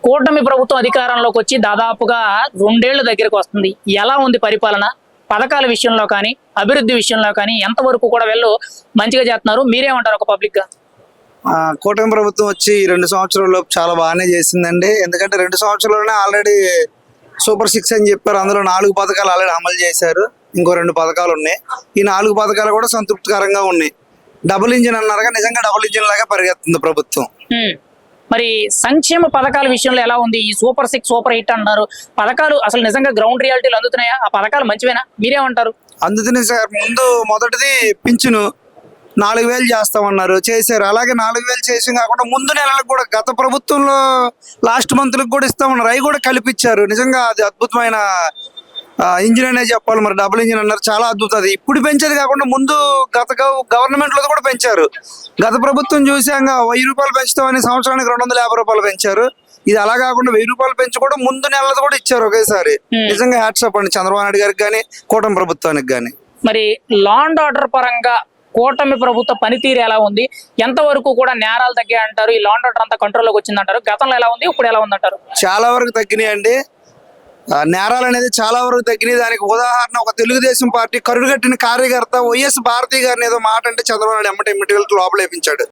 కూటమి ప్రభుత్వం అధికారంలోకి వచ్చి దాదాపుగా 2 ఏళ్ల దగ్గరకు వస్తుంది. ఎలా ఉంది పరిపాలన? పథకాల విషయంలో కానీ, అభివృద్ధి విషయంలో కానీ ఎంతవరకు కూడా వీళ్ళు మంచిగా చేస్తున్నారు? మీరేమంటారు ఒక పబ్లిక్ గా? కూటమి ప్రభుత్వం వచ్చి ఈ 2 సంవత్సరాల్లోపు చాలా బాగానే చేసిందండి. ఎందుకంటే 2 సంవత్సరాల్లోనే ఆల్రెడీ సూపర్ 6 అని చెప్పారు. అందులో 4 పథకాలు ఆల్రెడీ అమలు చేశారు. ఇంకో 2 పథకాలు ఉన్నాయి. ఈ 4 పథకాలు కూడా సంతృప్తికరంగా ఉన్నాయి. డబుల్ ఇంజిన్ అన్నారుగా, నిజంగా డబుల్ ఇంజిన్ లాగా పరిగెత్తుంది ప్రభుత్వం. మరి సంక్షేమ పథకాల విషయంలో ఎలా ఉంది? ఈ సూపర్ 6, సూపర్ 8 అంటున్నారు. పథకాలు అసలు నిజంగా గ్రౌండ్ రియాలిటీలు అందుతున్నాయా? ఆ పథకాలు మంచివేనా? మీరేమంటారు? అందుతున్నాయి సార్. మొదటిది పింఛను 4,000 చేస్తామన్నారు, చేశారు. అలాగే 4,000 చేసి కాకుండా ముందు నెలలకు కూడా గత ప్రభుత్వంలో లాస్ట్ మంత్లకు కూడా ఇస్తామన్నారు. అవి కూడా కల్పించారు. నిజంగా అది అద్భుతమైన ఇంజిన్ అనే చెప్పాలి. మరి డబుల్ ఇంజిన్ అన్నారు, చాలా అద్భుతం. అది ఇప్పుడు పెంచేది కాకుండా ముందు గత గవర్నమెంట్ లో కూడా పెంచారు. గత ప్రభుత్వం చూసాక 1,000 రూపాయలు పెంచుతామని సంవత్సరానికి 250 రూపాయలు పెంచారు. ఇది అలా కాకుండా 1,000 రూపాయలు పెంచి కూడా ముందు నెలది కూడా ఇచ్చారు ఒకేసారి. నిజంగా హ్యాట్సాప్ అండి చంద్రబాబు నాయుడు గారికి కానీ, కూటమి ప్రభుత్వానికి కానీ. మరి లా అండ్ ఆర్డర్ పరంగా కూటమి ప్రభుత్వ పనితీరు ఎలా ఉంది? ఎంతవరకు కూడా నేరాలు తగ్గాయి అంటారు? ఈ లా అండ్ ఆర్డర్ అంతా కంట్రోల్లోకి వచ్చింది అంటారు? గతంలో ఎలా ఉంది, ఇప్పుడు ఎలా ఉందంటారు? చాలా వరకు తగ్గినాయి అండి. నేరాలు అనేది చాలా వరకు తగ్గినాయి. దానికి ఉదాహరణ ఒక తెలుగుదేశం పార్టీ కరుడుగట్టిన కార్యకర్త వైఎస్ భారతి గారిని ఏదో మాట అంటే చంద్రబాబు నాయుడు ఎమ్మటి లోపల వేపించాడు.